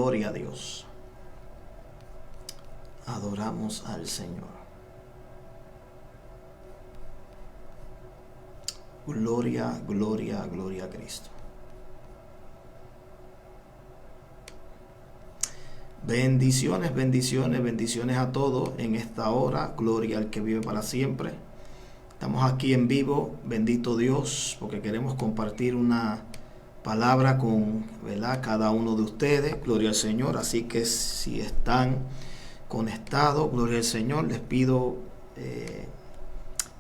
Gloria a Dios. Adoramos al Señor. Gloria, gloria, gloria a Cristo. Bendiciones, bendiciones, bendiciones a todos en esta hora. Gloria al que vive para siempre. Estamos aquí en vivo, bendito Dios, porque queremos compartir una palabra con, ¿verdad?, cada uno de ustedes. Gloria al Señor. Así que si están conectados, gloria al Señor, les pido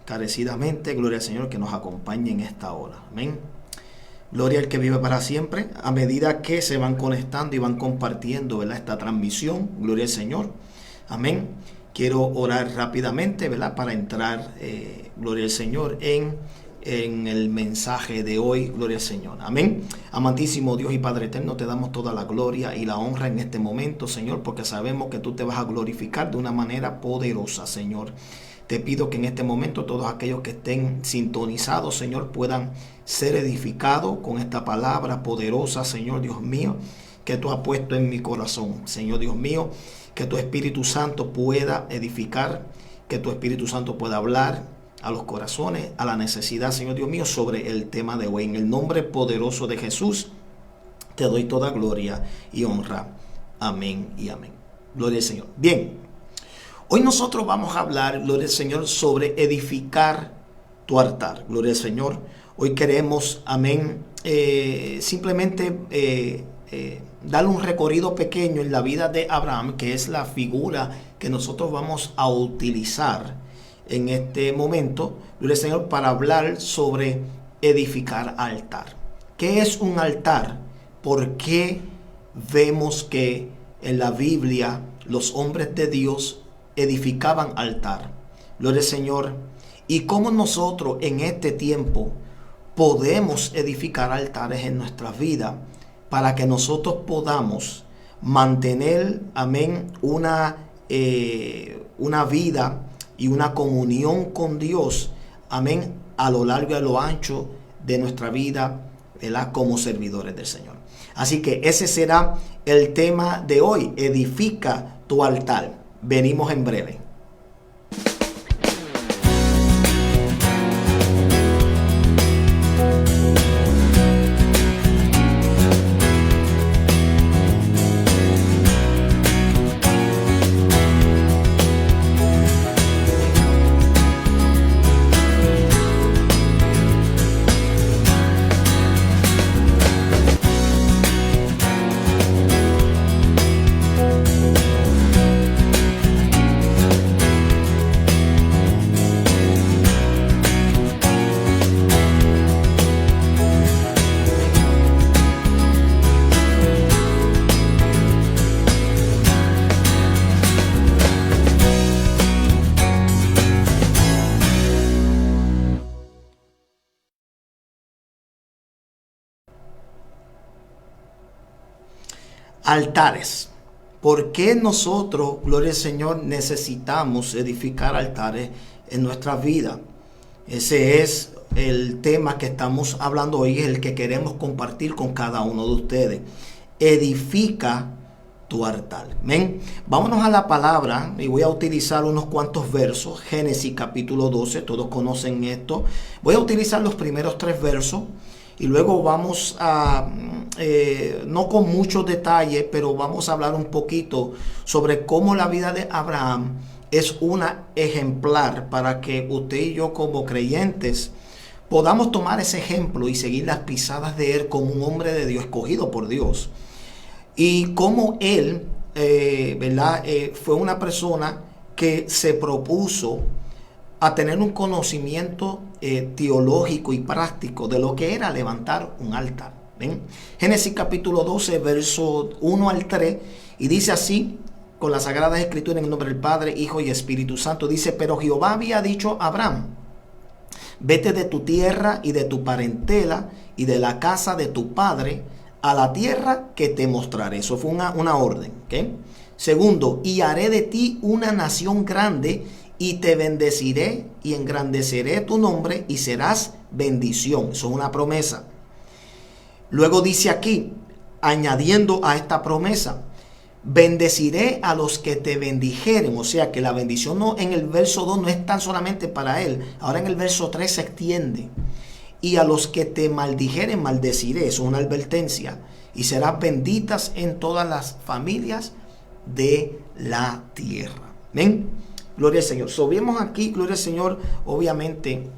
carecidamente, gloria al Señor, que nos acompañe en esta hora. Amén. Gloria al que vive para siempre. A medida que se van conectando y van compartiendo, ¿verdad?, esta transmisión, gloria al Señor. Amén. Quiero orar rápidamente, ¿verdad?, para entrar, gloria al Señor, en el mensaje de hoy. Gloria al Señor. Amén. Amantísimo Dios y Padre eterno, te damos toda la gloria y la honra en este momento, Señor, porque sabemos que tú te vas a glorificar de una manera poderosa, Señor. Te pido que en este momento todos aquellos que estén sintonizados, Señor, puedan ser edificados con esta palabra poderosa, Señor Dios mío, que tú has puesto en mi corazón. Señor Dios mío, que tu Espíritu Santo pueda edificar, que tu Espíritu Santo pueda hablar a los corazones, a la necesidad, Señor Dios mío, sobre el tema de hoy. En el nombre poderoso de Jesús, te doy toda gloria y honra. Amén y amén. Gloria al Señor. Bien, hoy nosotros vamos a hablar, gloria al Señor, sobre edificar tu altar. Gloria al Señor. Hoy queremos, amén, simplemente darle un recorrido pequeño en la vida de Abraham, que es la figura que nosotros vamos a utilizar en este momento, gloria al Señor, para hablar sobre edificar altar. ¿Qué es un altar? ¿Por qué vemos que en la Biblia los hombres de Dios edificaban altar? Gloria al Señor. Y cómo nosotros en este tiempo podemos edificar altares en nuestra vida para que nosotros podamos mantener, amén, una vida y una comunión con Dios, amén, a lo largo y a lo ancho de nuestra vida, ¿verdad?, como servidores del Señor. Así que ese será el tema de hoy: edifica tu altar. Venimos en breve. Altares. ¿Por qué nosotros, gloria al Señor, necesitamos edificar altares en nuestra vida? Ese es el tema que estamos hablando hoy, es el que queremos compartir con cada uno de ustedes. Edifica tu altar. ¿Ven? Vámonos a la palabra y voy a utilizar unos cuantos versos. Génesis capítulo 12, todos conocen esto. Voy a utilizar los primeros 3 versos. Y luego vamos a, no con muchos detalles, pero vamos a hablar un poquito sobre cómo la vida de Abraham es una ejemplar para que usted y yo como creyentes podamos tomar ese ejemplo y seguir las pisadas de él como un hombre de Dios, escogido por Dios. Y cómo él, ¿verdad?, fue una persona que se propuso a tener un conocimiento teológico y práctico de lo que era levantar un altar. ¿Ven? Génesis capítulo 12, verso 1 al 3, y dice así, con las Sagradas Escrituras, en el nombre del Padre, Hijo y Espíritu Santo, dice: pero Jehová había dicho a Abraham: vete de tu tierra y de tu parentela y de la casa de tu padre a la tierra que te mostraré. Eso fue una orden. ¿Okay? Segundo, y haré de ti una nación grande, y te bendeciré y engrandeceré tu nombre y serás bendición. Eso es una promesa. Luego dice aquí, añadiendo a esta promesa: Bendeciré a los que te bendijeren. O sea que la bendición no, en el verso 2 no es tan solamente para él. Ahora en el verso 3 se extiende. Y a los que te maldijeren, maldeciré. Es una advertencia. Y serás benditas en todas las familias de la tierra. ¿Ven? Gloria al Señor. So, vemos aquí, gloria al Señor, obviamente,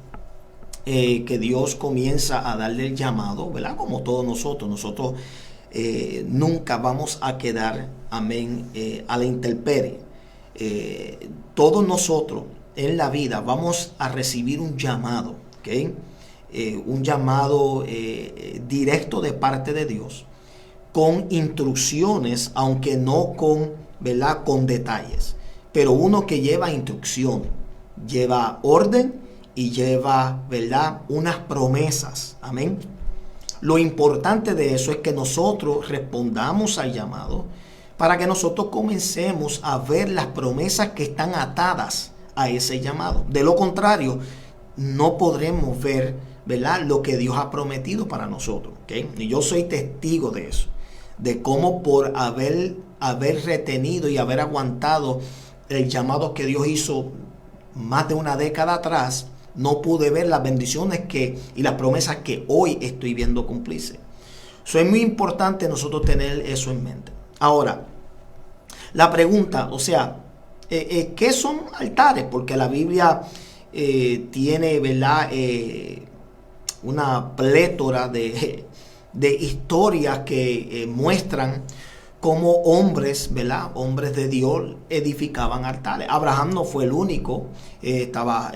que Dios comienza a darle el llamado, ¿verdad? Como todos nosotros. Nosotros nunca vamos a quedar, amén, a la intemperie. Todos nosotros en la vida vamos a recibir un llamado, ¿ok? Un llamado directo de parte de Dios, con instrucciones, aunque no con, ¿verdad?, con detalles, pero uno que lleva instrucción, lleva orden y lleva, ¿verdad?, unas promesas, amén. Lo importante de eso es que nosotros respondamos al llamado para que nosotros comencemos a ver las promesas que están atadas a ese llamado. De lo contrario, no podremos ver, ¿verdad?, lo que Dios ha prometido para nosotros, ¿okay? Y yo soy testigo de eso, de cómo por haber retenido y haber aguantado el llamado que Dios hizo más de una década atrás, no pude ver las bendiciones y las promesas que hoy estoy viendo cumplirse. Eso es muy importante nosotros tener eso en mente. Ahora, la pregunta, o sea, ¿qué son altares? Porque la Biblia tiene, ¿verdad?, una plétora de historias que muestran cómo hombres, ¿verdad?, hombres de Dios edificaban altares. Abraham no fue el único, estaba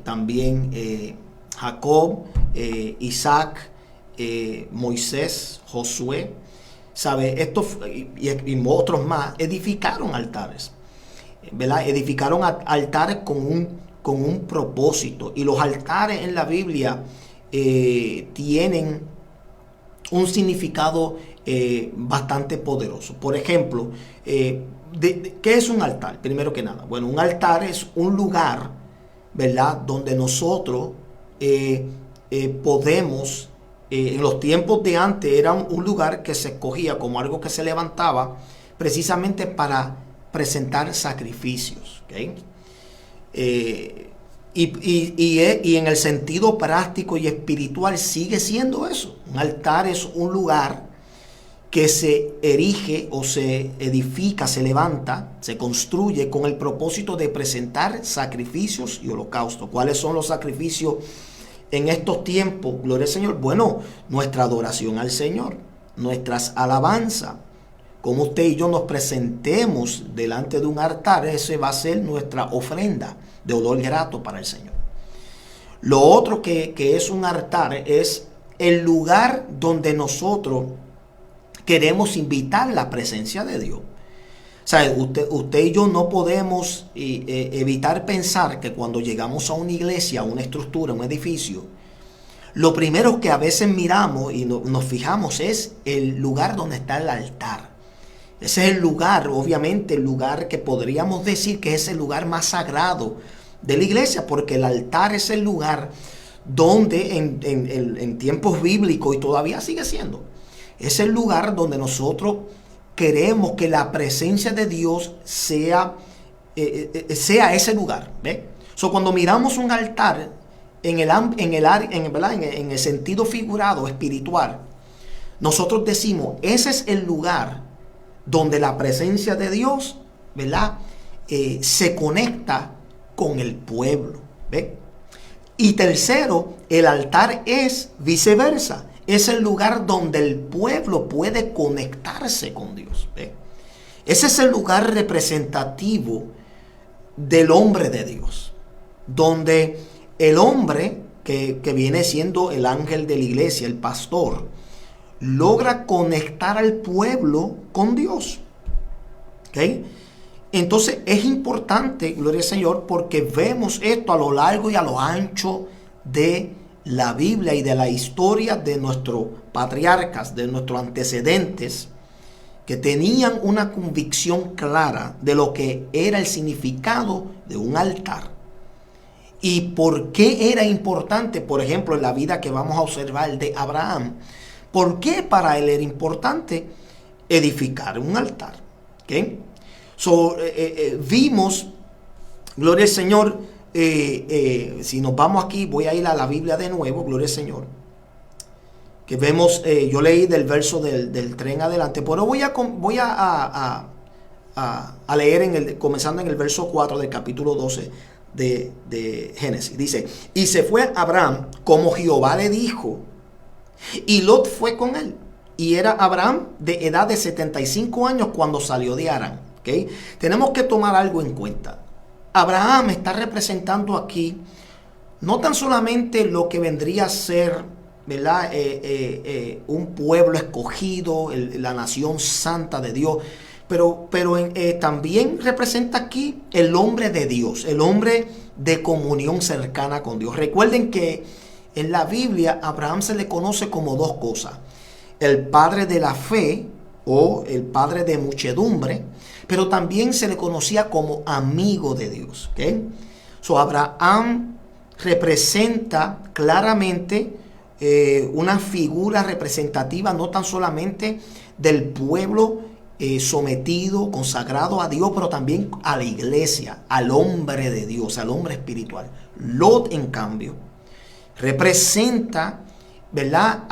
también Jacob, Isaac, Moisés, Josué, ¿sabe? Estos y otros más edificaron altares, ¿verdad? Edificaron altares con un propósito. Y los altares en la Biblia tienen un significado bastante poderoso. Por ejemplo, ¿qué es un altar? Primero que nada, bueno, un altar es un lugar, ¿verdad?, donde nosotros podemos, en los tiempos de antes era un lugar que se escogía como algo que se levantaba precisamente para presentar sacrificios, ¿okay? Y en el sentido práctico y espiritual sigue siendo eso. Un altar es un lugar que se erige o se edifica, se levanta, se construye con el propósito de presentar sacrificios y holocaustos. ¿Cuáles son los sacrificios en estos tiempos? Gloria al Señor. Bueno, nuestra adoración al Señor, nuestras alabanzas. Como usted y yo nos presentemos delante de un altar, ese va a ser nuestra ofrenda de olor grato para el Señor. Lo otro que es un altar es el lugar donde nosotros queremos invitar la presencia de Dios. O sea, usted y yo no podemos evitar pensar que cuando llegamos a una iglesia, a una estructura, a un edificio, lo primero que a veces miramos y nos fijamos es el lugar donde está el altar. Ese es el lugar, obviamente, el lugar que podríamos decir que es el lugar más sagrado de la iglesia, porque el altar es el lugar donde en tiempos bíblicos, y todavía sigue siendo, es el lugar donde nosotros queremos que la presencia de Dios sea ese lugar. ¿Ve? So, cuando miramos un altar en el sentido figurado, espiritual, nosotros decimos, ese es el lugar donde la presencia de Dios, ¿verdad?, se conecta con el pueblo. ¿Ve? Y tercero, el altar es viceversa. Es el lugar donde el pueblo puede conectarse con Dios. ¿Ve? Ese es el lugar representativo del hombre de Dios, donde el hombre que viene siendo el ángel de la iglesia, el pastor, logra conectar al pueblo con Dios. ¿Okay? Entonces es importante, gloria al Señor, porque vemos esto a lo largo y a lo ancho de la Biblia y de la historia de nuestros patriarcas, de nuestros antecedentes, que tenían una convicción clara de lo que era el significado de un altar. Y por qué era importante, por ejemplo, en la vida que vamos a observar de Abraham. ¿Por qué para él era importante edificar un altar? ¿Okay? So, vimos, gloria al Señor, si nos vamos aquí, voy a ir a la Biblia de nuevo, gloria al Señor, que vemos, yo leí del verso del 3 en adelante, pero voy a leer comenzando en el verso 4 del capítulo 12 de Génesis. Dice, y se fue Abraham como Jehová le dijo, y Lot fue con él. Y era Abraham de edad de 75 años cuando salió de Harán. ¿Okay? Tenemos que tomar algo en cuenta. Abraham está representando aquí no tan solamente lo que vendría a ser, ¿verdad? Un pueblo escogido, la nación santa de Dios, pero también representa aquí el hombre de Dios, el hombre de comunión cercana con Dios. Recuerden que en la Biblia Abraham se le conoce como dos cosas: el padre de la fe o el padre de muchedumbre, pero también se le conocía como amigo de Dios. ¿Okay? So, Abraham representa claramente una figura representativa no tan solamente del pueblo sometido, consagrado a Dios, pero también a la iglesia, al hombre de Dios, al hombre espiritual. Lot, en cambio, representa, ¿verdad?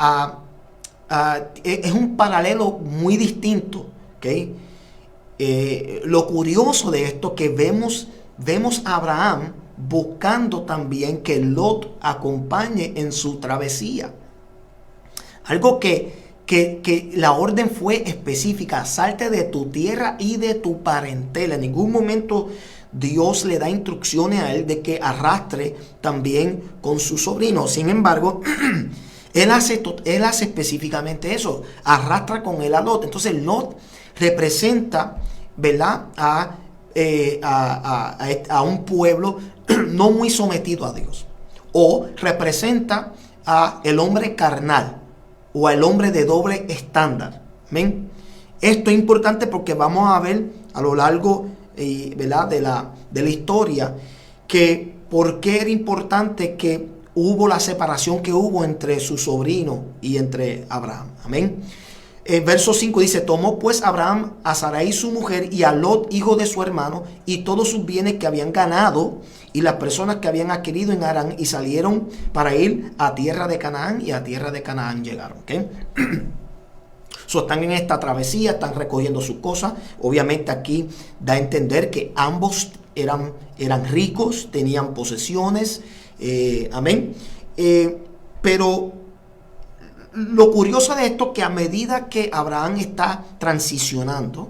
Es un paralelo muy distinto. ¿Okay? Lo curioso de esto que vemos a Abraham buscando también que Lot acompañe en su travesía. Algo que la orden fue específica: salte de tu tierra y de tu parentela. En ningún momento Dios le da instrucciones a él de que arrastre también con su sobrino. Sin embargo, él hace específicamente eso: arrastra con él a Lot. Entonces Lot representa, ¿verdad?, a un pueblo no muy sometido a Dios, o representa a el hombre carnal o al hombre de doble estándar. ¿Ven? Esto es importante porque vamos a ver a lo largo, ¿verdad?, de la historia, que por qué era importante que hubo la separación que hubo entre su sobrino y entre Abraham. Amén. Verso 5 dice: tomó pues Abraham a Sarai su mujer y a Lot hijo de su hermano y todos sus bienes que habían ganado y las personas que habían adquirido en Harán, y salieron para ir a tierra de Canaán, y a tierra de Canaán llegaron. ¿Okay? So, están en esta travesía, están recogiendo sus cosas. Obviamente aquí da a entender que ambos eran ricos, tenían posesiones. Amén. Pero lo curioso de esto es que a medida que Abraham está transicionando,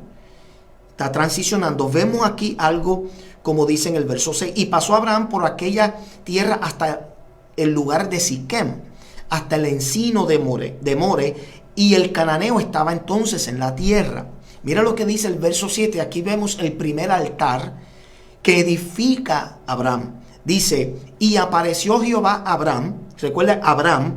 vemos aquí algo como dice en el verso 6. Y pasó Abraham por aquella tierra hasta el lugar de Siquem, hasta el encino de More, y el cananeo estaba entonces en la tierra. Mira lo que dice el verso 7. Aquí vemos el primer altar que edifica Abraham. Dice: y apareció Jehová a Abraham. Recuerda, Abraham,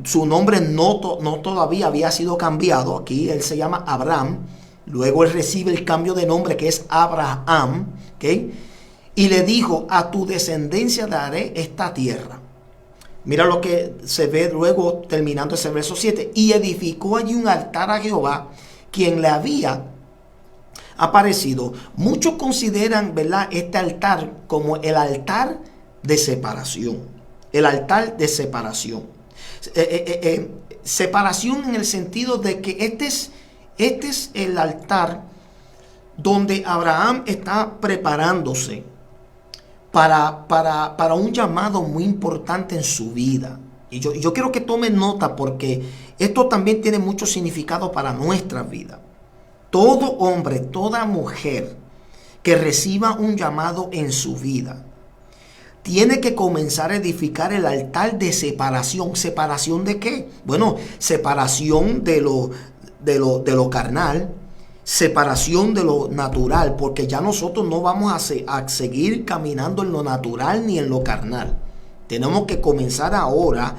su nombre no todavía había sido cambiado. Aquí él se llama Abraham. Luego él recibe el cambio de nombre, que es Abraham. ¿Okay? Y le dijo: a tu descendencia daré esta tierra. Mira lo que se ve luego terminando ese verso 7. Y edificó allí un altar a Jehová, quien le había aparecido. Muchos consideran, ¿verdad?, este altar como el altar de separación. El altar de separación. Separación en el sentido de que este es el altar donde Abraham está preparándose para un llamado muy importante en su vida. Y yo quiero que tomen nota, porque esto también tiene mucho significado para nuestra vida. Todo hombre, toda mujer que reciba un llamado en su vida tiene que comenzar a edificar el altar de separación. ¿Separación de qué? Bueno, separación de lo carnal, separación de lo natural, porque ya nosotros no vamos a seguir caminando en lo natural ni en lo carnal. Tenemos que comenzar ahora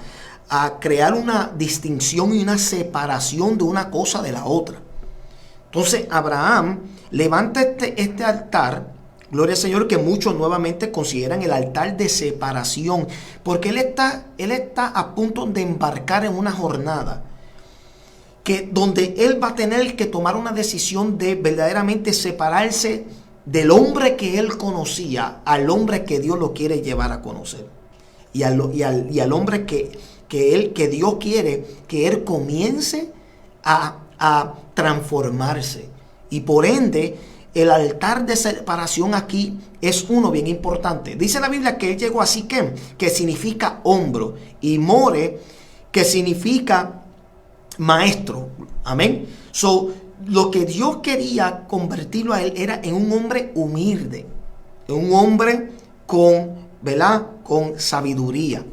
a crear una distinción y una separación de una cosa de la otra. Entonces Abraham levanta este altar, gloria al Señor, que muchos nuevamente consideran el altar de separación, porque él está a punto de embarcar en una jornada que donde él va a tener que tomar una decisión de verdaderamente separarse del hombre que él conocía al hombre que Dios lo quiere llevar a conocer. Y al hombre que Dios quiere que él comience a transformarse. Y por ende, el altar de separación aquí es uno bien importante. Dice la Biblia que él llegó a Siquem, que significa hombro, y More, que significa maestro. Amén. So, lo que Dios quería convertirlo a él era en un hombre humilde, en un hombre con, ¿verdad?, con sabiduría.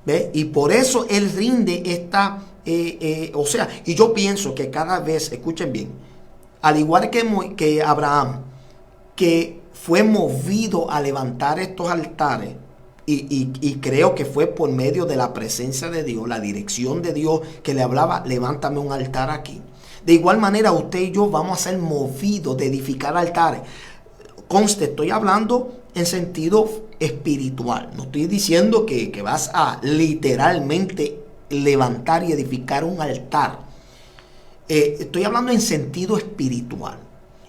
¿Ve? Y por eso él rinde esta, y yo pienso que cada vez, escuchen bien, al igual que Abraham, que fue movido a levantar estos altares, y creo que fue por medio de la presencia de Dios, la dirección de Dios que le hablaba, levántame un altar aquí. De igual manera, usted y yo vamos a ser movidos de edificar altares. Conste, estoy hablando en sentido espiritual. No estoy diciendo que vas a literalmente levantar y edificar un altar. Estoy hablando en sentido espiritual.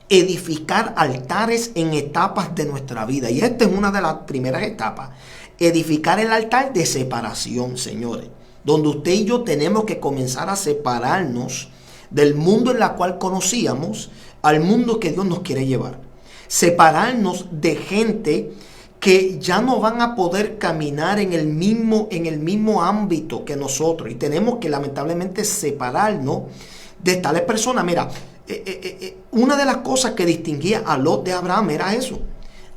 Edificar altares en etapas de nuestra vida. Y esta es una de las primeras etapas. Edificar el altar de separación, señores. Donde usted y yo tenemos que comenzar a separarnos del mundo en el cual conocíamos al mundo que Dios nos quiere llevar. Separarnos de gente que ya no van a poder caminar en el mismo ámbito que nosotros. Y tenemos que lamentablemente separarnos de tales personas. Mira, una de las cosas que distinguía a Lot de Abraham era eso.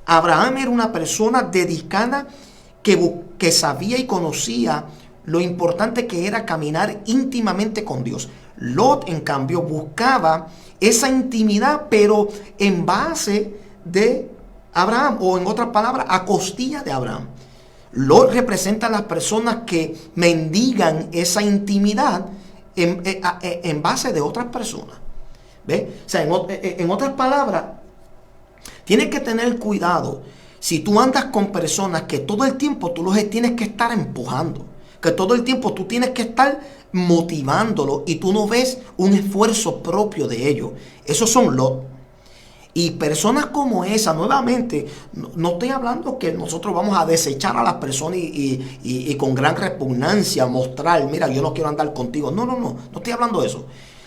Abraham era una persona dedicada que sabía y conocía lo importante que era caminar íntimamente con Dios. Lot, en cambio, buscaba esa intimidad, pero en base de Abraham, o en otras palabras, a costilla de Abraham. Lot representa a las personas que mendigan esa intimidad en base de otras personas. ¿Ve? O sea, en otras palabras, tienes que tener cuidado. Si tú andas con personas que todo el tiempo tú los tienes que estar empujando, que todo el tiempo tú tienes que estar motivándolos y tú no ves un esfuerzo propio de ellos. Esos son Lot. Y personas como esa, nuevamente, no estoy hablando que nosotros vamos a desechar a las personas y con gran repugnancia mostrar, mira, yo no quiero andar contigo. No estoy hablando de eso.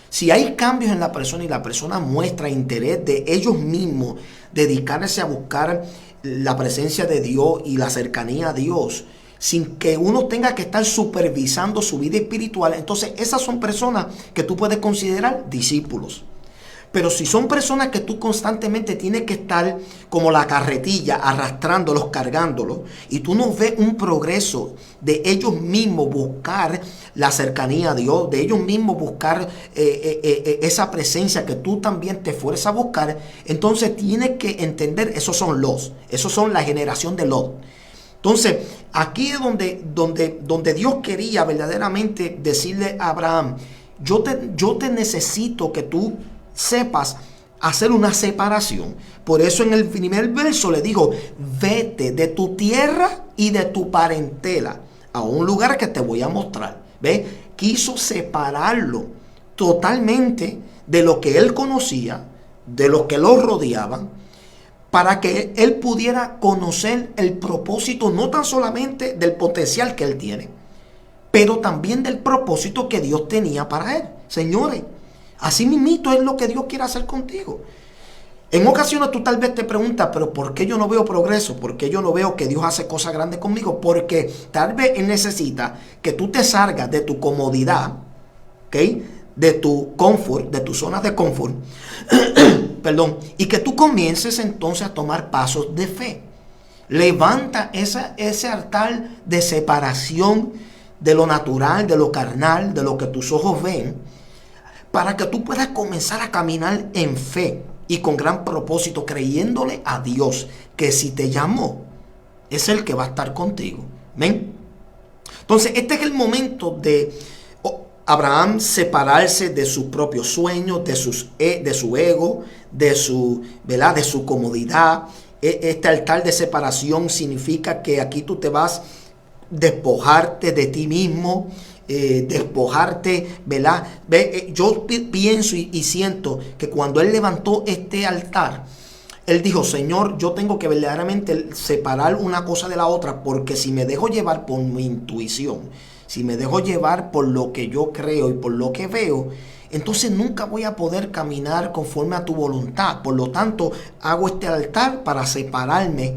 Si hay cambios en la persona y la persona muestra interés de ellos mismos, dedicarse a buscar la presencia de Dios y la cercanía a Dios, sin que uno tenga que estar supervisando su vida espiritual, entonces esas son personas que tú puedes considerar discípulos. Pero si son personas que tú constantemente tienes que estar como la carretilla, arrastrándolos, cargándolos, y tú no ves un progreso de ellos mismos buscar la cercanía a Dios, de ellos mismos buscar esa presencia que tú también te fuerzas a buscar, entonces tienes que entender, esos son la generación de Lot. Entonces, aquí es donde Dios quería verdaderamente decirle a Abraham, yo te necesito que tú sepas hacer una separación. Por eso en el primer verso le dijo, vete de tu tierra y de tu parentela a un lugar que te voy a mostrar. ¿Ve? Quiso separarlo totalmente de lo que él conocía, de lo que lo rodeaban, para que él pudiera conocer el propósito, no tan solamente del potencial que él tiene, pero también del propósito que Dios tenía para él. Señores, así mismito es lo que Dios quiere hacer contigo. En ocasiones tú tal vez te preguntas, pero ¿por qué yo no veo progreso? ¿Por qué yo no veo que Dios hace cosas grandes conmigo? Porque tal vez Él necesita que tú te salgas de tu comodidad, ¿ok?, de tu confort, de tu zona de confort, perdón, y que tú comiences entonces a tomar pasos de fe. Levanta ese altar de separación de lo natural, de lo carnal, de lo que tus ojos ven, para que tú puedas comenzar a caminar en fe y con gran propósito, creyéndole a Dios que si te llamó, es el que va a estar contigo. ¿Ven? Entonces, este es el momento de Abraham separarse de sus propios sueños, de su ego, de su comodidad. Este altar de separación significa que aquí tú te vas a despojarte de ti mismo, despojarte, ¿verdad? Yo pienso y siento que cuando él levantó este altar, él dijo: Señor, yo tengo que verdaderamente separar una cosa de la otra, porque si me dejo llevar por mi intuición, si me dejo llevar por lo que yo creo y por lo que veo, entonces nunca voy a poder caminar conforme a tu voluntad. Por lo tanto, hago este altar para separarme,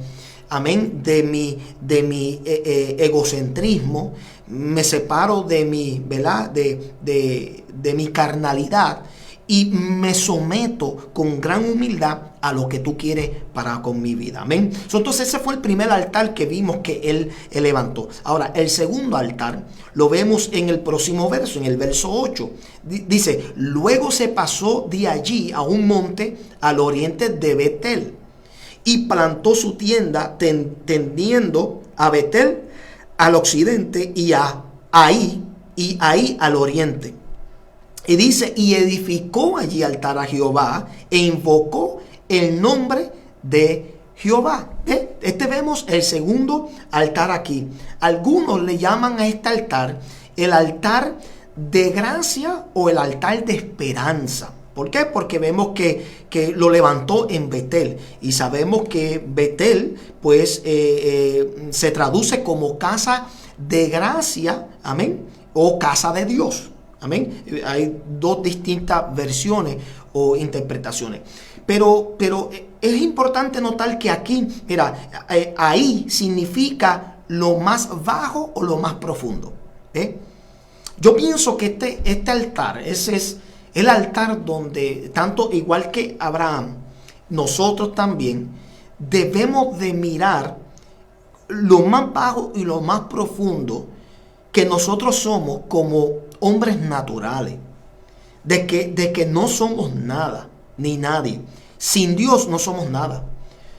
amén, de mi egocentrismo. Me separo de mi, ¿verdad? De mi carnalidad, y me someto con gran humildad a lo que tú quieres para con mi vida. Amén. Entonces ese fue el primer altar que vimos que él levantó. Ahora, el segundo altar lo vemos en el próximo verso, en el verso 8. Dice: luego se pasó de allí a un monte al oriente de Betel, y plantó su tienda tendiendo a Betel al occidente y ahí al oriente. Y dice: y edificó allí altar a Jehová e invocó el nombre de Jehová. Vemos el segundo altar aquí. Algunos le llaman a este altar el altar de gracia o el altar de esperanza. ¿Por qué? Porque vemos que lo levantó en Betel. Y sabemos que Betel, pues, se traduce como casa de gracia, amén, o casa de Dios. Amén. Hay dos distintas versiones o interpretaciones. Pero es importante notar que aquí, mira, ahí significa lo más bajo o lo más profundo. Yo pienso que este altar, ese es el altar donde, tanto igual que Abraham, nosotros también debemos de mirar lo más bajo y lo más profundo que nosotros somos como hombres naturales, de que no somos nada ni nadie. Sin Dios no somos nada.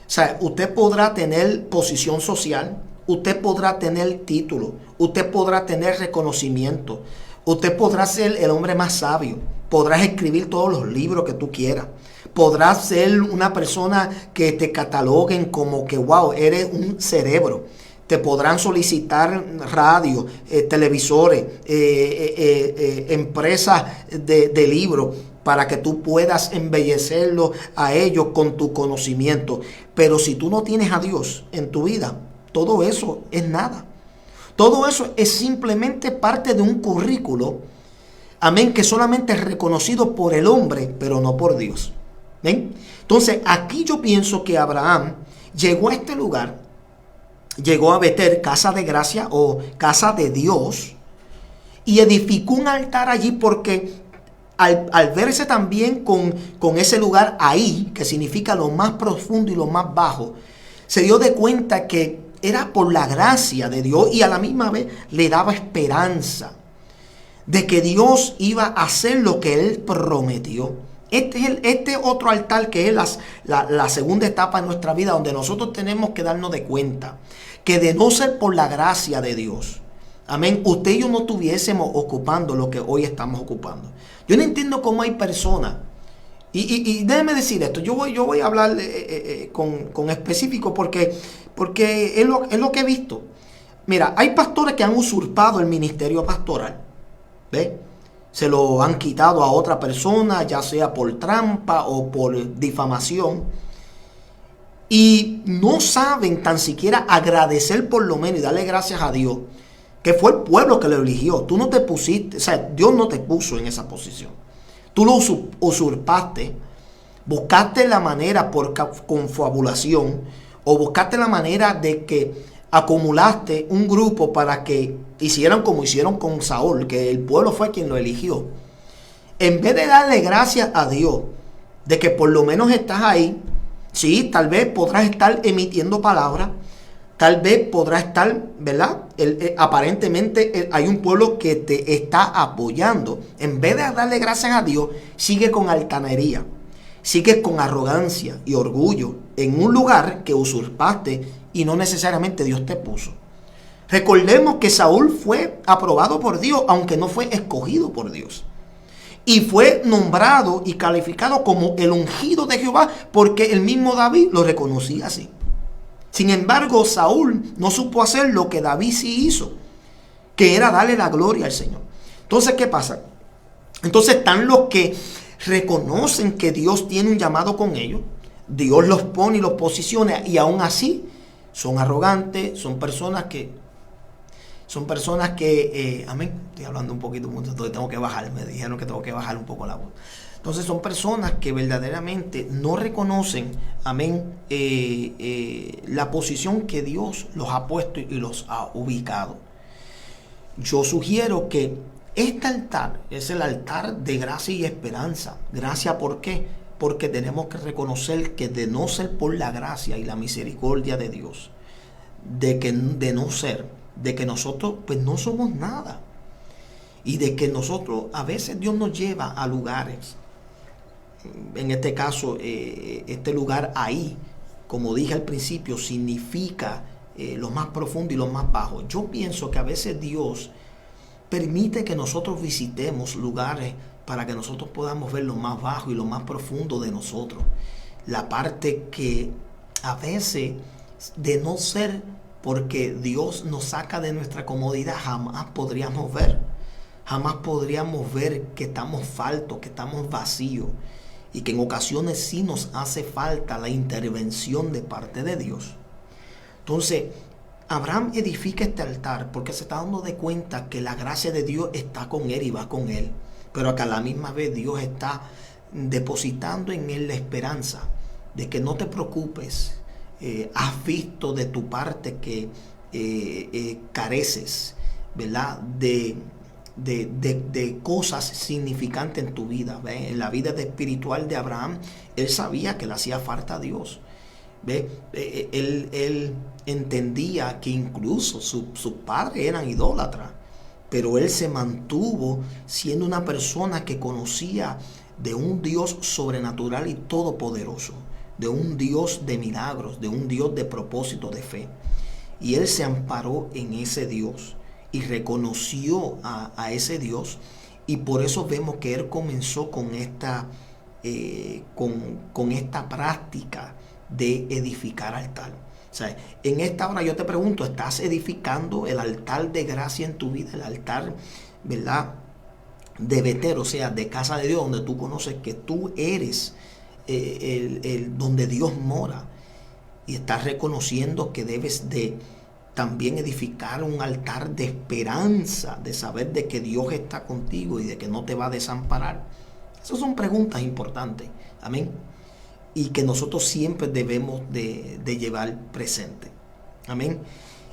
O sea, usted podrá tener posición social, usted podrá tener título, usted podrá tener reconocimiento, usted podrá ser el hombre más sabio, podrás escribir todos los libros que tú quieras, podrás ser una persona que te cataloguen como que wow, eres un cerebro. Te podrán solicitar radio, televisores, empresas de libros, para que tú puedas embellecerlo a ellos con tu conocimiento. Pero si tú no tienes a Dios en tu vida, todo eso es nada. Todo eso es simplemente parte de un currículo, amén, que solamente es reconocido por el hombre, pero no por Dios. ¿Ven? Entonces, aquí yo pienso que Abraham llegó a este lugar, llegó a Betel, casa de gracia o casa de Dios, y edificó un altar allí porque al verse también con ese lugar ahí, que significa lo más profundo y lo más bajo, se dio de cuenta que era por la gracia de Dios, y a la misma vez le daba esperanza de que Dios iba a hacer lo que Él prometió. Este otro altar que es la segunda etapa de nuestra vida, donde nosotros tenemos que darnos de cuenta que de no ser por la gracia de Dios, amén, usted y yo no estuviésemos ocupando lo que hoy estamos ocupando. Yo no entiendo cómo hay personas, y déjeme decir esto, yo voy a hablar con específico porque es lo que he visto. Mira, hay pastores que han usurpado el ministerio pastoral, ¿ves? Se lo han quitado a otra persona, ya sea por trampa o por difamación. Y no saben tan siquiera agradecer por lo menos y darle gracias a Dios, que fue el pueblo que lo eligió. Tú no te pusiste, o sea, Dios no te puso en esa posición. Tú lo usurpaste, buscaste la manera por confabulación, o buscaste la manera de que acumulaste un grupo para que hicieran como hicieron con Saúl, que el pueblo fue quien lo eligió. En vez de darle gracias a Dios de que por lo menos estás ahí, sí, tal vez podrás estar emitiendo palabras, tal vez podrás estar, ¿verdad? Aparentemente hay un pueblo que te está apoyando. En vez de darle gracias a Dios, sigue con altanería, sigue con arrogancia y orgullo en un lugar que usurpaste y no necesariamente Dios te puso. Recordemos que Saúl fue aprobado por Dios, aunque no fue escogido por Dios. Y fue nombrado y calificado como el ungido de Jehová, porque el mismo David lo reconocía así. Sin embargo, Saúl no supo hacer lo que David sí hizo, que era darle la gloria al Señor. Entonces, ¿qué pasa? Entonces están los que reconocen que Dios tiene un llamado con ellos. Dios los pone y los posiciona y aún así son arrogantes, son personas que, amén, estoy hablando un poquito mucho, entonces tengo que bajar, me dijeron que tengo que bajar un poco la voz. Entonces son personas que verdaderamente no reconocen, amén, la posición que Dios los ha puesto y los ha ubicado. Yo sugiero que este altar es el altar de gracia y esperanza. Gracia, ¿por qué? Porque tenemos que reconocer que de no ser por la gracia y la misericordia de Dios, de que nosotros pues no somos nada. Y de que nosotros, a veces Dios nos lleva a lugares, en este caso, este lugar ahí, como dije al principio, significa lo más profundo y lo más bajo. Yo pienso que a veces Dios permite que nosotros visitemos lugares para que nosotros podamos ver lo más bajo y lo más profundo de nosotros. La parte que a veces, de no ser porque Dios nos saca de nuestra comodidad, jamás podríamos ver. Jamás podríamos ver que estamos faltos, que estamos vacíos. Y que en ocasiones sí nos hace falta la intervención de parte de Dios. Entonces, Abraham edifica este altar porque se está dando de cuenta que la gracia de Dios está con él y va con él. Pero que a la misma vez Dios está depositando en él la esperanza de que no te preocupes. Has visto de tu parte que careces, ¿verdad? De cosas significantes en tu vida. ¿Ve? En la vida espiritual de Abraham, él sabía que le hacía falta a Dios. ¿Ve? Él entendía que incluso sus padres eran idólatras, pero él se mantuvo siendo una persona que conocía de un Dios sobrenatural y todopoderoso, de un Dios de milagros, de un Dios de propósito, de fe. Y él se amparó en ese Dios y reconoció a ese Dios, y por eso vemos que él comenzó con esta práctica de edificar altar. O sea, en esta hora yo te pregunto, ¿estás edificando el altar de gracia en tu vida? El altar, ¿verdad?, de Betel, o sea, de casa de Dios, donde tú conoces que tú eres donde Dios mora, y estás reconociendo que debes de también edificar un altar de esperanza, de saber de que Dios está contigo y de que no te va a desamparar. Esas son preguntas importantes, amén, y que nosotros siempre debemos de llevar presente, amén.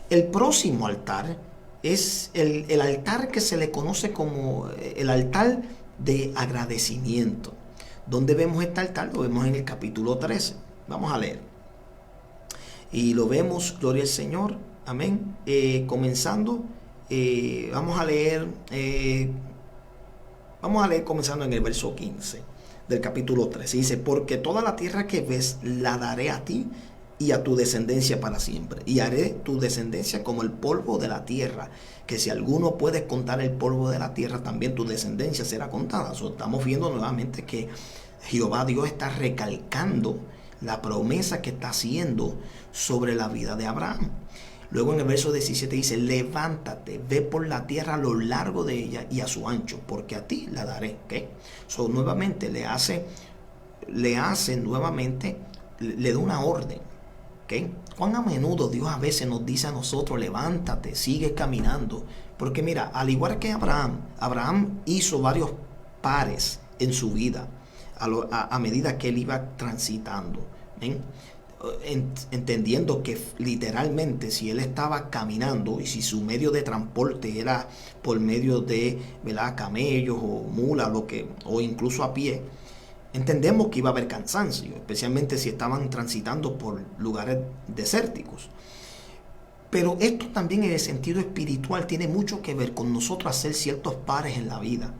El próximo altar es el altar que se le conoce como el altar de agradecimiento. ¿Dónde vemos este altar? Lo vemos en el capítulo 13. Vamos a leer. Y lo vemos, gloria al Señor, amén. Comenzando, vamos a leer comenzando en el verso 15 del capítulo 13. Dice: porque toda la tierra que ves la daré a ti y a tu descendencia para siempre, y haré tu descendencia como el polvo de la tierra, que si alguno puede contar el polvo de la tierra, también tu descendencia será contada. Estamos viendo nuevamente que Jehová Dios está recalcando la promesa que está haciendo sobre la vida de Abraham. Luego en el verso 17 dice: levántate, ve por la tierra a lo largo de ella y a su ancho, porque a ti la daré. ¿Okay? Nuevamente le da una orden. ¿Okay? ¿Cuán a menudo Dios a veces nos dice a nosotros: levántate, sigue caminando? Porque mira, al igual que Abraham hizo varios pares en su vida a medida que él iba transitando. ¿Ven? Entendiendo que literalmente, si él estaba caminando y si su medio de transporte era por medio de, ¿verdad?, camellos o mulas, o incluso a pie, entendemos que iba a haber cansancio, especialmente si estaban transitando por lugares desérticos. Pero esto también, en el sentido espiritual, tiene mucho que ver con nosotros hacer ciertos pares en la vida,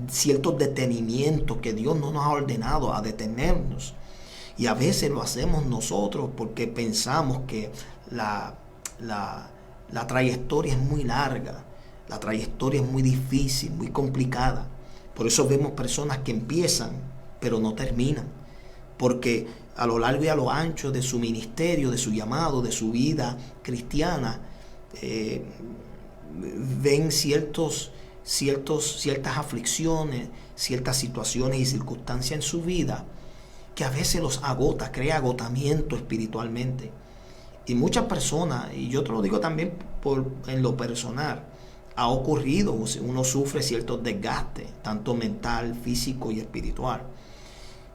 ciertos detenimientos que Dios no nos ha ordenado a detenernos. Y a veces lo hacemos nosotros porque pensamos que la trayectoria es muy larga, la trayectoria es muy difícil, muy complicada. Por eso vemos personas que empiezan pero no terminan, porque a lo largo y a lo ancho de su ministerio, de su llamado, de su vida cristiana, ven ciertos ciertas aflicciones, ciertas situaciones y circunstancias en su vida, que a veces los agota, crea agotamiento espiritualmente. Y muchas personas, y yo te lo digo también en lo personal, ha ocurrido, uno sufre ciertos desgastes, tanto mental, físico y espiritual.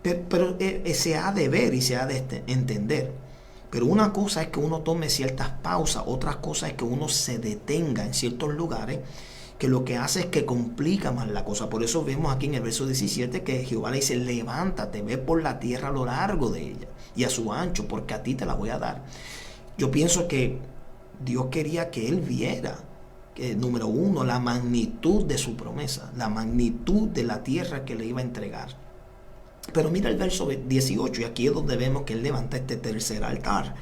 Pero se ha de ver y se ha de entender. Pero una cosa es que uno tome ciertas pausas, otra cosa es que uno se detenga en ciertos lugares, que lo que hace es que complica más la cosa. Por eso vemos aquí en el verso 17 que Jehová le dice: levántate, ve por la tierra a lo largo de ella y a su ancho, porque a ti te la voy a dar. Yo pienso que Dios quería que él viera, número uno, la magnitud de su promesa, la magnitud de la tierra que le iba a entregar. Pero mira el verso 18, y aquí es donde vemos que él levanta este tercer altar.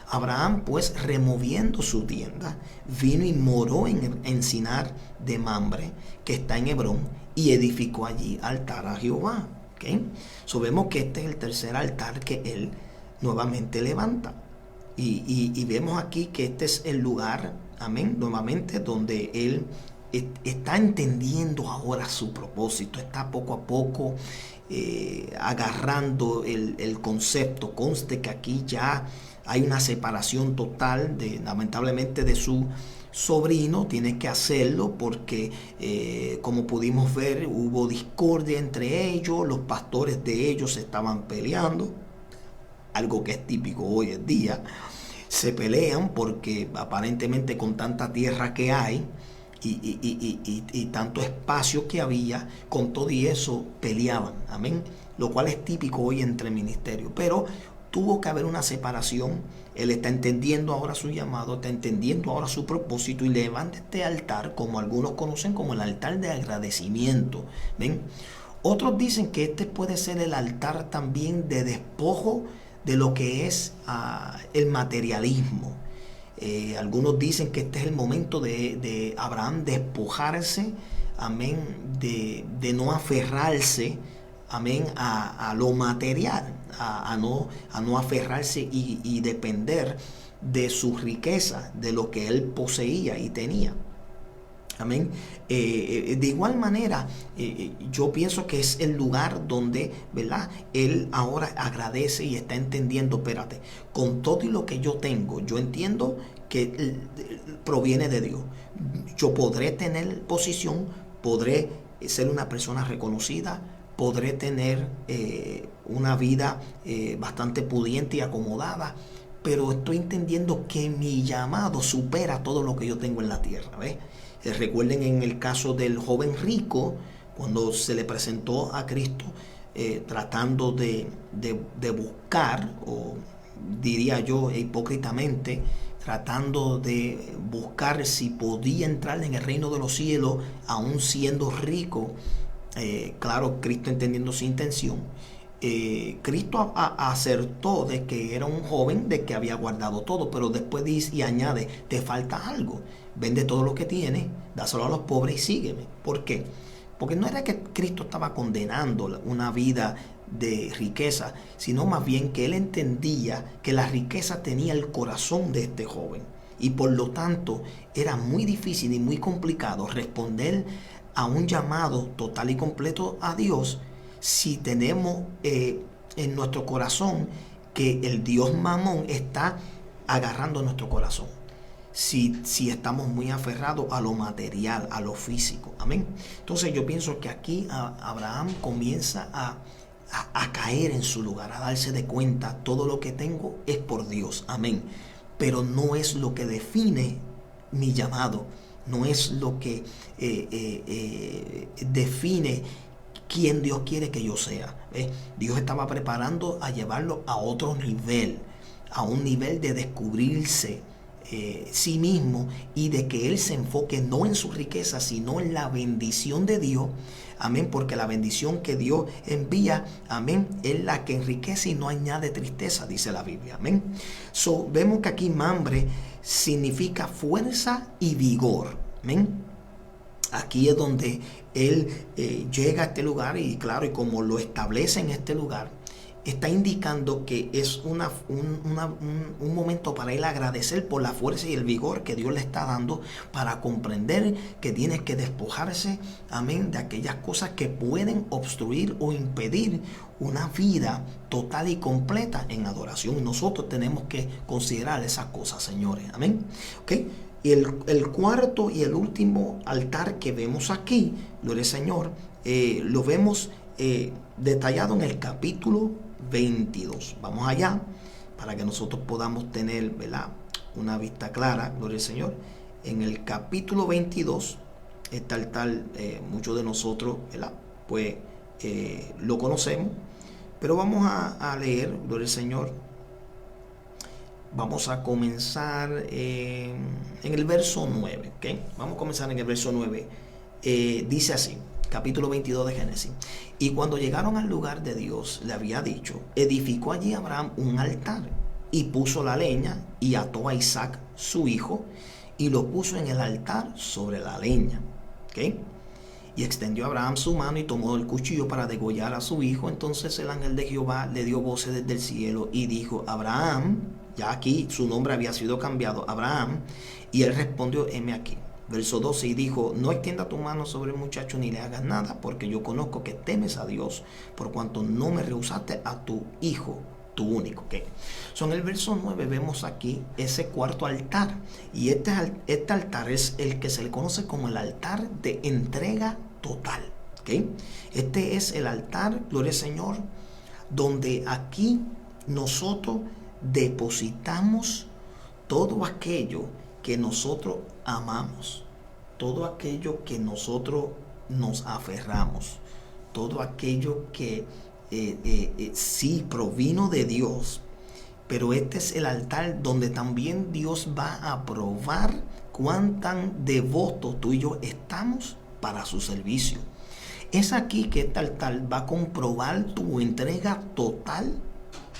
Abraham, pues, removiendo su tienda, vino y moró en el encinar de Mamre, que está en Hebrón, y edificó allí altar a Jehová. ¿Okay? So, vemos que este es el tercer altar que él nuevamente levanta. Y vemos aquí que este es el lugar, amén, nuevamente, donde él está entendiendo ahora su propósito, está poco a poco agarrando el concepto. Conste que aquí ya hay una separación total, lamentablemente, de su sobrino. Tiene que hacerlo porque como pudimos ver, hubo discordia entre ellos, los pastores de ellos se estaban peleando, algo que es típico hoy en día. Se pelean porque aparentemente con tanta tierra que hay y tanto espacio que había, con todo y eso peleaban, amén, lo cual es típico hoy entre ministerios. Pero tuvo que haber una separación. Él está entendiendo ahora su llamado, está entendiendo ahora su propósito, y levanta este altar, como algunos conocen como el altar de agradecimiento. ¿Ven? Otros dicen que este puede ser el altar también de despojo de lo que es el materialismo. Algunos dicen que este es el momento de Abraham despojarse, amén, de no aferrarse, amén, a lo material, a no aferrarse y depender de su riqueza, de lo que él poseía y tenía. Amén. De igual manera, yo pienso que es el lugar donde, ¿verdad?, él ahora agradece y está entendiendo: espérate, con todo y lo que yo tengo, yo entiendo que proviene de Dios. Yo podré tener posición, podré ser una persona reconocida, podré tener una vida bastante pudiente y acomodada, pero estoy entendiendo que mi llamado supera todo lo que yo tengo en la tierra. ¿Ves? Recuerden en el caso del joven rico, cuando se le presentó a Cristo, tratando de buscar, o diría yo hipócritamente, tratando de buscar si podía entrar en el reino de los cielos aún siendo rico. Claro, Cristo entendiendo su intención, Cristo acertó de que era un joven de que había guardado todo, pero después dice y añade: te falta algo, vende todo lo que tienes, dáselo a los pobres y sígueme. ¿Por qué? Porque no era que Cristo estaba condenando una vida de riqueza, sino más bien que él entendía que la riqueza tenía el corazón de este joven, y por lo tanto era muy difícil y muy complicado responder a un llamado total y completo a Dios si tenemos en nuestro corazón que el Dios Mamón está agarrando nuestro corazón. Si estamos muy aferrados a lo material, a lo físico. Amén. Entonces yo pienso que aquí Abraham comienza a caer en su lugar, a darse de cuenta: todo lo que tengo es por Dios. Amén. Pero no es lo que define mi llamado, no es lo que define quién Dios quiere que yo sea. Dios estaba preparando a llevarlo a otro nivel, a un nivel de descubrirse sí mismo, y de que él se enfoque no en su riqueza, sino en la bendición de Dios. Amén, porque la bendición que Dios envía, amén, es la que enriquece y no añade tristeza, dice la Biblia. Amén. So, vemos que aquí Mamre significa fuerza y vigor. Amén. Aquí es donde él llega a este lugar, y claro, y como lo establece en este lugar, está indicando que es un momento para él agradecer por la fuerza y el vigor que Dios le está dando para comprender que tiene que despojarse, amén, de aquellas cosas que pueden obstruir o impedir una vida total y completa en adoración. Nosotros tenemos que considerar esas cosas, señores, amén. ¿Okay? Y el cuarto y el último altar que vemos aquí, gloria al Señor, lo vemos detallado en el capítulo 22. Vamos allá para que nosotros podamos tener, ¿verdad?, una vista clara, gloria al Señor. En el capítulo 22, este altar, muchos de nosotros, ¿verdad?, pues lo conocemos, pero vamos a leer, gloria al Señor. Vamos a comenzar en el verso 9, ¿ok? Vamos a comenzar en el verso 9. Dice así, capítulo 22 de Génesis. Y cuando llegaron al lugar de Dios, le había dicho, edificó allí Abraham un altar y puso la leña y ató a Isaac, su hijo, y lo puso en el altar sobre la leña, ¿ok? Y extendió Abraham su mano y tomó el cuchillo para degollar a su hijo. Entonces el ángel de Jehová le dio voces desde el cielo y dijo, Abraham, ya aquí su nombre había sido cambiado, Abraham, y él respondió, heme aquí. Verso 12, y dijo, no extienda tu mano sobre el muchacho ni le hagas nada, porque yo conozco que temes a Dios, por cuanto no me rehusaste a tu hijo, tu único. ¿Okay? En el verso 9 vemos aquí ese cuarto altar, y este altar es el que se le conoce como el altar de entrega total. ¿Okay? Este es el altar, gloria al Señor, donde aquí nosotros depositamos todo aquello que nosotros amamos, todo aquello que nosotros nos aferramos, todo aquello que sí provino de Dios, pero este es el altar donde también Dios va a probar cuán tan devotos tú y yo estamos para su servicio. Es aquí que este altar va a comprobar tu entrega total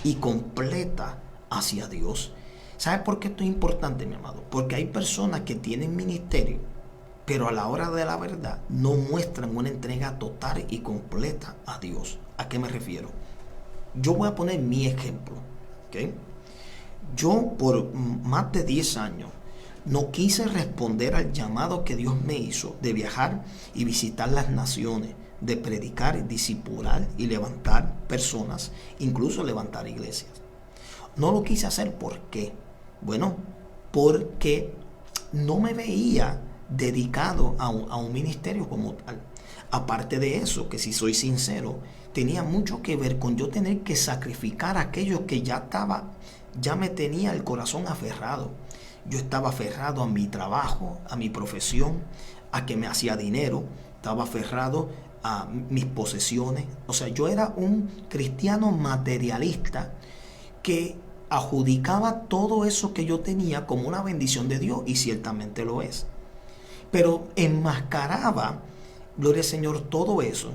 y completa hacia Dios. ¿Sabe por qué esto es importante, mi amado? Porque hay personas que tienen ministerio, pero a la hora de la verdad no muestran una entrega total y completa a Dios. ¿A qué me refiero? Yo voy a poner mi ejemplo, ¿okay? Yo por más de 10 años no quise responder al llamado que Dios me hizo de viajar y visitar las naciones, de predicar, discipular y levantar personas, incluso levantar iglesias. No lo quise hacer, ¿por qué? Bueno, porque no me veía dedicado a un ministerio como tal. Aparte de eso, que si soy sincero, tenía mucho que ver con yo tener que sacrificar aquello que ya me tenía el corazón aferrado. Yo estaba aferrado a mi trabajo, a mi profesión, a que me hacía dinero, estaba aferrado a mis posesiones. O sea, yo era un cristiano materialista que adjudicaba todo eso que yo tenía como una bendición de Dios, y ciertamente lo es. Pero enmascaraba, gloria al Señor, todo eso,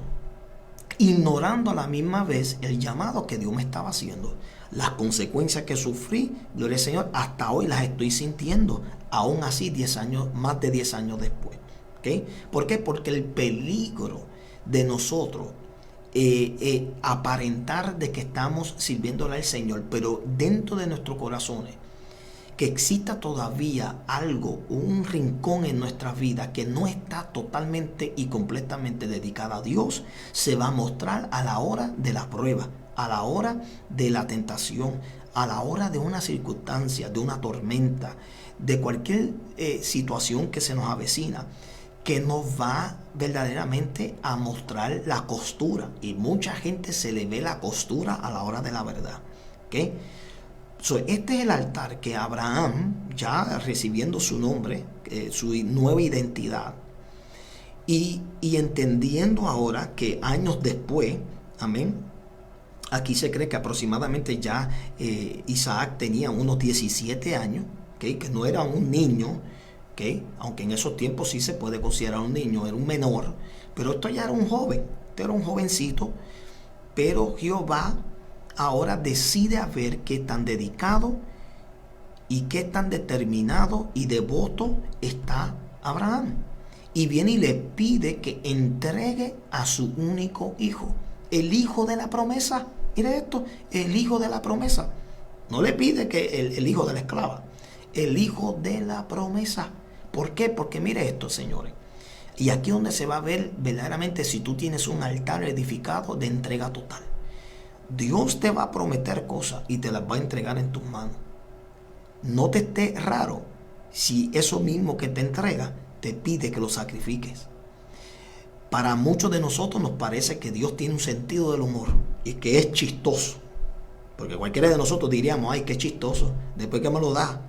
ignorando a la misma vez el llamado que Dios me estaba haciendo. Las consecuencias que sufrí, gloria al Señor, hasta hoy las estoy sintiendo, aún así 10 años, más de 10 años después. ¿Okay? ¿Por qué? Porque el peligro de nosotros aparentar de que estamos sirviéndole al Señor, pero dentro de nuestros corazones que exista todavía algo, un rincón en nuestra vida que no está totalmente y completamente dedicada a Dios, se va a mostrar a la hora de la prueba, a la hora de la tentación, a la hora de una circunstancia, de una tormenta, de cualquier situación que se nos avecina, que nos va verdaderamente a mostrar la costura, y mucha gente se le ve la costura a la hora de la verdad. ¿Okay? Este es el altar que Abraham, ya recibiendo su nombre, su nueva identidad, y entendiendo ahora que años después, amén, aquí se cree que aproximadamente ya Isaac tenía unos 17 años, ¿okay? Que no era un niño, ¿okay? Aunque en esos tiempos sí se puede considerar un niño, era un menor, pero esto ya era un joven, este era un jovencito, pero Jehová ahora decide a ver qué tan dedicado y qué tan determinado y devoto está Abraham. Y viene y le pide que entregue a su único hijo, el hijo de la promesa. Mire esto, el hijo de la promesa. No le pide que el hijo de la esclava, el hijo de la promesa. ¿Por qué? Porque mire esto, señores. Y aquí es donde se va a ver verdaderamente si tú tienes un altar edificado de entrega total. Dios te va a prometer cosas y te las va a entregar en tus manos. No te esté raro si eso mismo que te entrega te pide que lo sacrifiques. Para muchos de nosotros nos parece que Dios tiene un sentido del humor y que es chistoso. Porque cualquiera de nosotros diríamos, ay, qué chistoso. Después que me lo da,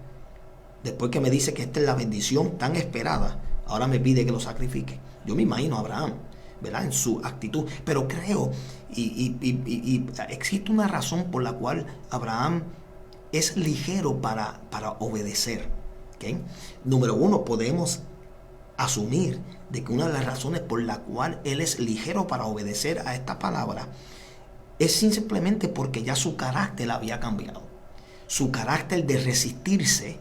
después que me dice que esta es la bendición tan esperada, ahora me pide que lo sacrifique. Yo me imagino a Abraham, ¿verdad? En su actitud. Pero creo, y existe una razón por la cual Abraham es ligero para obedecer. ¿Okay? Número uno, podemos asumir de que una de las razones por la cual él es ligero para obedecer a esta palabra es simplemente porque ya su carácter había cambiado. Su carácter de resistirse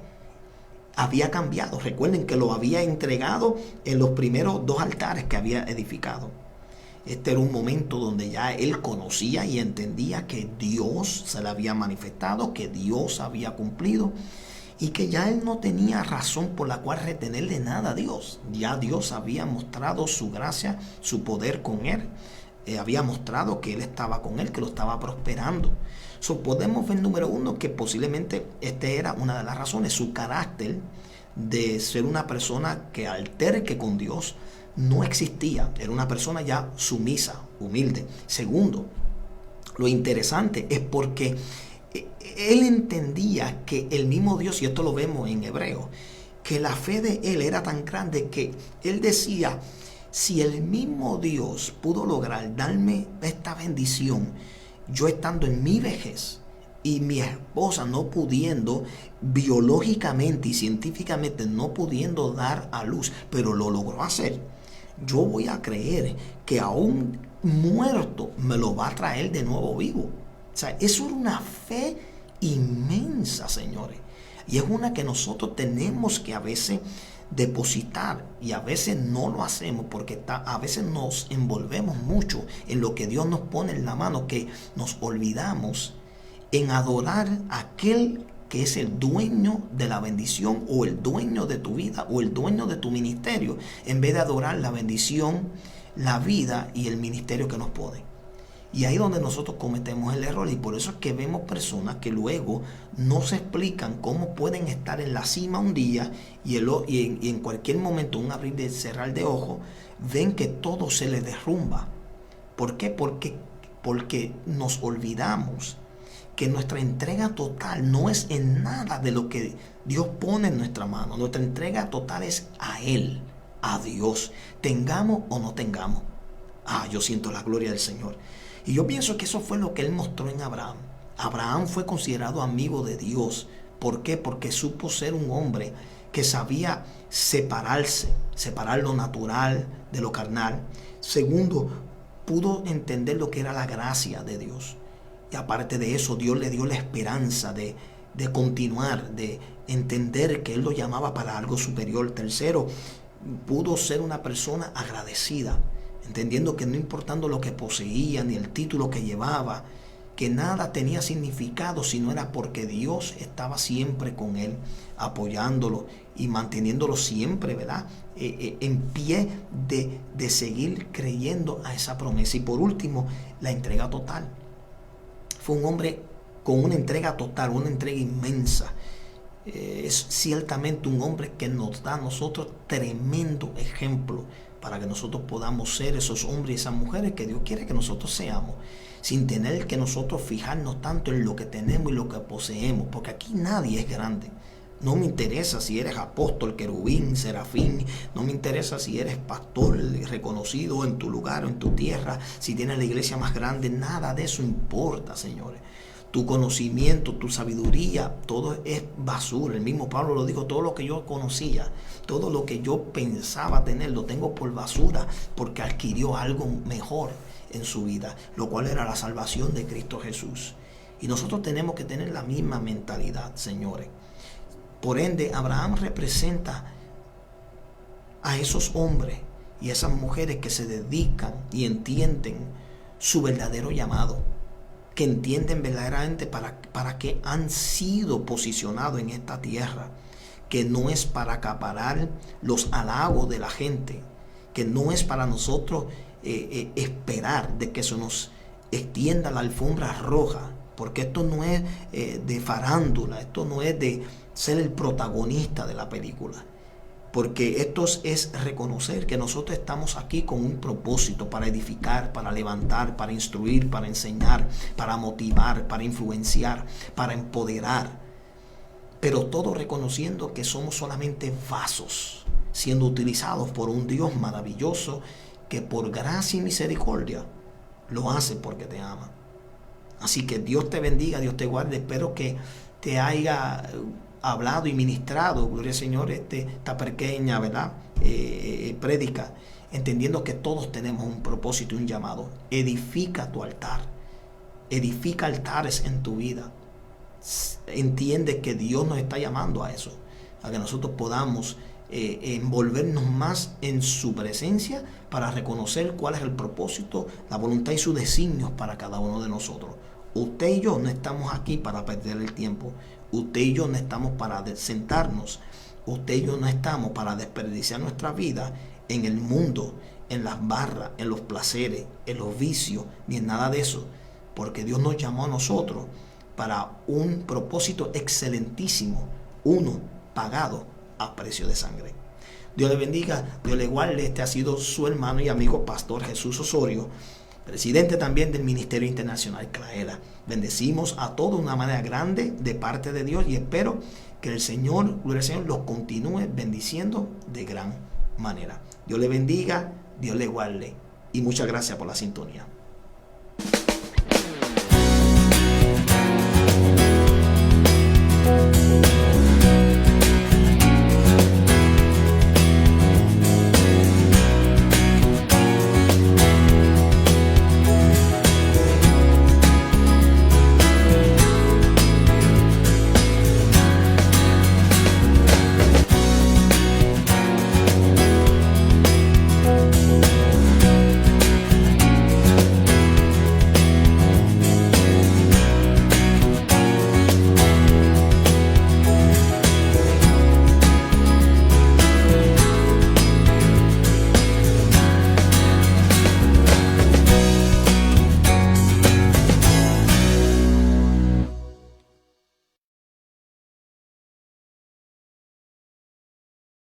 había cambiado. Recuerden que lo había entregado en los primeros 2 altares que había edificado. Este era un momento donde ya él conocía y entendía que Dios se le había manifestado, que Dios había cumplido y que ya él no tenía razón por la cual retenerle nada a Dios. Ya Dios había mostrado su gracia, su poder con él. Había mostrado que él estaba con él, que lo estaba prosperando. Podemos ver, número uno, que posiblemente era una de las razones. Su carácter de ser una persona que alterque con Dios no existía. Era una persona ya sumisa, humilde. Segundo, lo interesante es porque él entendía que el mismo Dios, y esto lo vemos en Hebreo, que la fe de él era tan grande que él decía, si el mismo Dios pudo lograr darme esta bendición, yo estando en mi vejez y mi esposa no pudiendo biológicamente y científicamente no pudiendo dar a luz, pero lo logró hacer, yo voy a creer que aún muerto me lo va a traer de nuevo vivo. O sea, eso era una fe inmensa, señores. Y es una que nosotros tenemos que a veces depositar y a veces no lo hacemos porque a veces nos envolvemos mucho en lo que Dios nos pone en la mano, que nos olvidamos en adorar a aquel que es el dueño de la bendición o el dueño de tu vida o el dueño de tu ministerio, en vez de adorar la bendición, la vida y el ministerio que nos pone. Y ahí es donde nosotros cometemos el error, y por eso es que vemos personas que luego no se explican cómo pueden estar en la cima un día y en cualquier momento, un abrir y cerrar de ojos, ven que todo se les derrumba. ¿Por qué? Porque nos olvidamos que nuestra entrega total no es en nada de lo que Dios pone en nuestra mano. Nuestra entrega total es a Él, a Dios, tengamos o no tengamos. Yo siento la gloria del Señor. Y yo pienso que eso fue lo que Él mostró en Abraham. Abraham fue considerado amigo de Dios. ¿Por qué? Porque supo ser un hombre que sabía separar lo natural de lo carnal. Segundo, pudo entender lo que era la gracia de Dios. Y aparte de eso, Dios le dio la esperanza de continuar, de entender que Él lo llamaba para algo superior. Tercero, pudo ser una persona agradecida, entendiendo que no importando lo que poseía ni el título que llevaba, que nada tenía significado si no era porque Dios estaba siempre con él, apoyándolo y manteniéndolo siempre, ¿verdad? En pie de seguir creyendo a esa promesa. Y por último, la entrega total. Fue un hombre con una entrega total, una entrega inmensa. Es ciertamente un hombre que nos da a nosotros tremendo ejemplo para que nosotros podamos ser esos hombres y esas mujeres que Dios quiere que nosotros seamos, sin tener que nosotros fijarnos tanto en lo que tenemos y lo que poseemos, porque aquí nadie es grande. No me interesa si eres apóstol, querubín, serafín, no me interesa si eres pastor reconocido en tu lugar o en tu tierra, si tienes la iglesia más grande, nada de eso importa, señores. Tu conocimiento, tu sabiduría, todo es basura. El mismo Pablo lo dijo, todo lo que yo conocía, todo lo que yo pensaba tener, lo tengo por basura, porque adquirió algo mejor en su vida, lo cual era la salvación de Cristo Jesús. Y nosotros tenemos que tener la misma mentalidad, señores. Por ende, Abraham representa a esos hombres y esas mujeres que se dedican y entienden su verdadero llamado. que entienden verdaderamente para qué han sido posicionados en esta tierra, que no es para acaparar los halagos de la gente, que no es para nosotros esperar de que se nos extienda la alfombra roja, porque esto no es de farándula, esto no es de ser el protagonista de la película, porque esto es reconocer que nosotros estamos aquí con un propósito para edificar, para levantar, para instruir, para enseñar, para motivar, para influenciar, para empoderar, pero todo reconociendo que somos solamente vasos, siendo utilizados por un Dios maravilloso que por gracia y misericordia lo hace porque te ama. Así que Dios te bendiga, Dios te guarde. Espero que te haya hablado y ministrado, gloria al Señor, esta pequeña, ¿verdad? Prédica, entendiendo que todos tenemos un propósito y un llamado. Edifica tu altar, edifica altares en tu vida. Entiende que Dios nos está llamando a eso, a que nosotros podamos envolvernos más en su presencia para reconocer cuál es el propósito, la voluntad y sus designios para cada uno de nosotros. Usted y yo no estamos aquí para perder el tiempo. Usted y yo no estamos para sentarnos. Usted y yo no estamos para desperdiciar nuestra vida en el mundo, en las barras, en los placeres, en los vicios, ni en nada de eso. Porque Dios nos llamó a nosotros para un propósito excelentísimo, uno pagado a precio de sangre. Dios le bendiga, Dios le guarde. Este ha sido su hermano y amigo Pastor Jesús Osorio, presidente también del Ministerio Internacional Claela. Bendecimos a todos de una manera grande de parte de Dios y espero que el Señor, gloria al Señor, los continúe bendiciendo de gran manera. Dios le bendiga, Dios le guarde y muchas gracias por la sintonía.